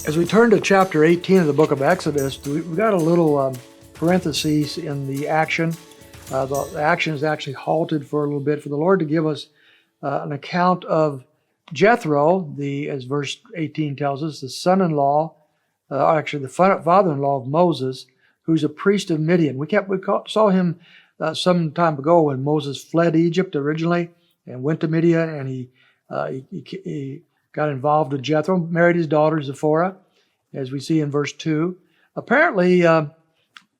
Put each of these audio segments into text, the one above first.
As we turn to chapter 18 of the book of Exodus, we've got a little parenthesis in the action. The action is actually halted for a little bit for the Lord to give us an account of Jethro, as verse 18 tells us, the son-in-law, actually the father-in-law of Moses, who's a priest of Midian. We saw him some time ago when Moses fled Egypt originally and went to Midian, and he got involved with Jethro, married his daughter Zipporah, as we see in verse 2. Apparently,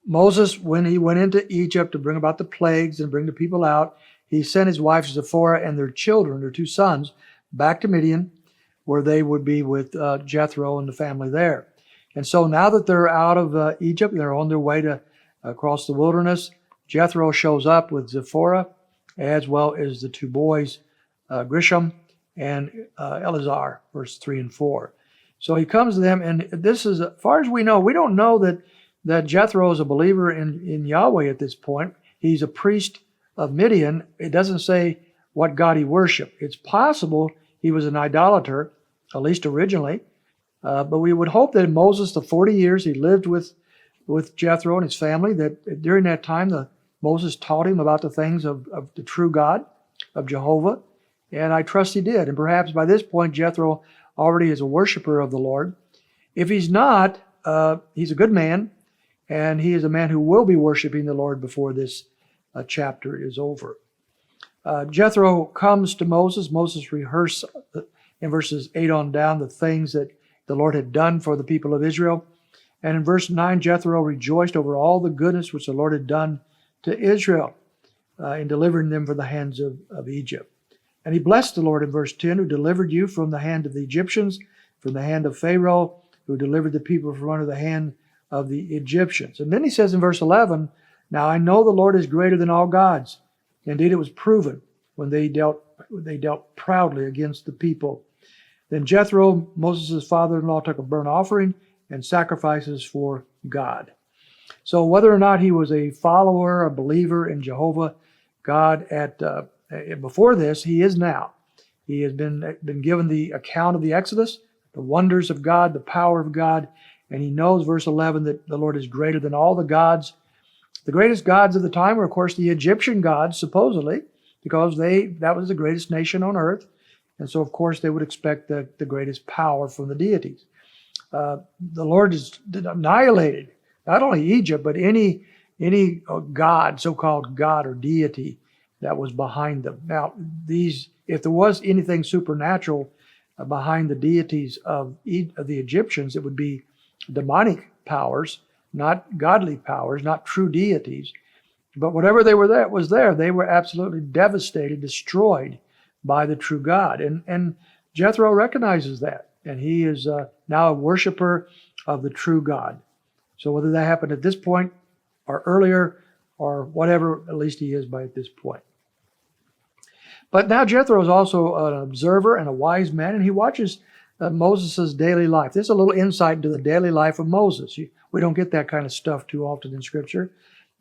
Moses, when he went into Egypt to bring about the plagues and bring the people out, he sent his wife Zipporah and their children, their two sons, back to Midian, where they would be with Jethro and the family there. And so now that they're out of Egypt, they're on their way to across the wilderness, Jethro shows up with Zipporah, as well as the two boys, Grisham and Eleazar, verse 3 and 4. So he comes to them, and this is, as far as we don't know that Jethro is a believer in Yahweh at this point. He's a priest of Midian. It doesn't say what God he worshiped. It's possible he was an idolater, at least originally, but we would hope that in Moses, the 40 years he lived with Jethro and his family, that during that time Moses taught him about the things of the true God, of Jehovah, and I trust he did. And perhaps by this point, Jethro already is a worshiper of the Lord. If he's not, he's a good man, and he is a man who will be worshiping the Lord before this chapter is over. Jethro comes to Moses. Moses rehearsed in verses 8 on down the things that the Lord had done for the people of Israel. And in verse 9, Jethro rejoiced over all the goodness which the Lord had done to Israel in delivering them from the hands of Egypt. And he blessed the Lord in verse 10, who delivered you from the hand of the Egyptians, from the hand of Pharaoh, who delivered the people from under the hand of the Egyptians. And then he says in verse 11, now I know the Lord is greater than all gods. Indeed, it was proven when they dealt proudly against the people. Then Jethro, Moses' father-in-law, took a burnt offering and sacrifices for God. So whether or not he was a follower, a believer in Jehovah, God before this, he is now. He has been given the account of the Exodus, the wonders of God, the power of God, and he knows, verse 11, that the Lord is greater than all the gods. The greatest gods of the time were, of course, the Egyptian gods, supposedly, because that was the greatest nation on earth. And so, of course, they would expect the greatest power from the deities. The Lord has annihilated not only Egypt, but any god, so-called god or deity that was behind them. Now, if there was anything supernatural behind the deities of the Egyptians, it would be demonic powers, not godly powers, not true deities. But whatever they were absolutely devastated, destroyed by the true God. And Jethro recognizes that, and he is now a worshiper of the true God. So whether that happened at this point or earlier or whatever, at least he is by this point. But now Jethro is also an observer and a wise man, and he watches Moses' daily life. This is a little insight into the daily life of Moses. We don't get that kind of stuff too often in Scripture.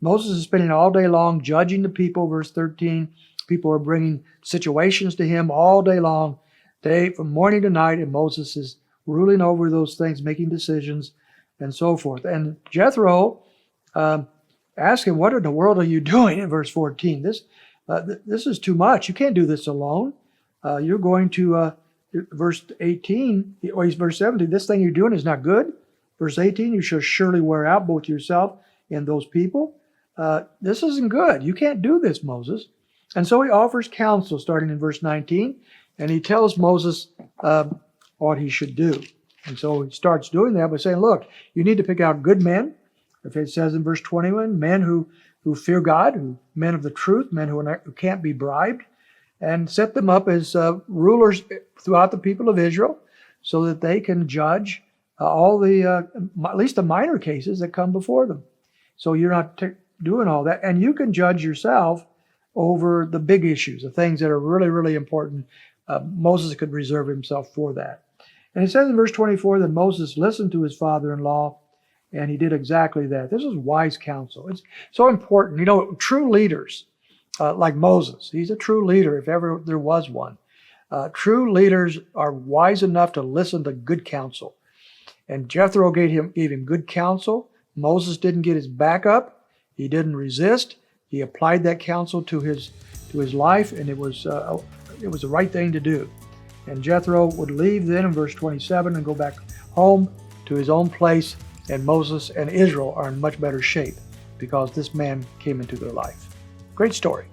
Moses is spending all day long judging the people, verse 13. People are bringing situations to him all day long, from morning to night, and Moses is ruling over those things, making decisions, and so forth. And Jethro asks him, what in the world are you doing, in verse 14? This is too much. You can't do this alone. You're going to, verse 18, or verse 17, this thing you're doing is not good. Verse 18, you shall surely wear out both yourself and those people. This isn't good. You can't do this, Moses. And so he offers counsel, starting in verse 19, and he tells Moses what he should do. And so he starts doing that by saying, look, you need to pick out good men. If it says in verse 21, men who fear God, men of the truth, men who can't be bribed, and set them up as rulers throughout the people of Israel so that they can judge at least the minor cases that come before them. So you're not doing all that. And you can judge yourself over the big issues, the things that are really, really important. Moses could reserve himself for that. And it says in verse 24 that Moses listened to his father-in-law, and he did exactly that. This is wise counsel. It's so important. True leaders, like Moses, he's a true leader if ever there was one. True leaders are wise enough to listen to good counsel. And Jethro gave him good counsel. Moses didn't get his back up. He didn't resist. He applied that counsel to his life, and it was the right thing to do. And Jethro would leave then in verse 27 and go back home to his own place, and Moses and Israel are in much better shape because this man came into their life. Great story.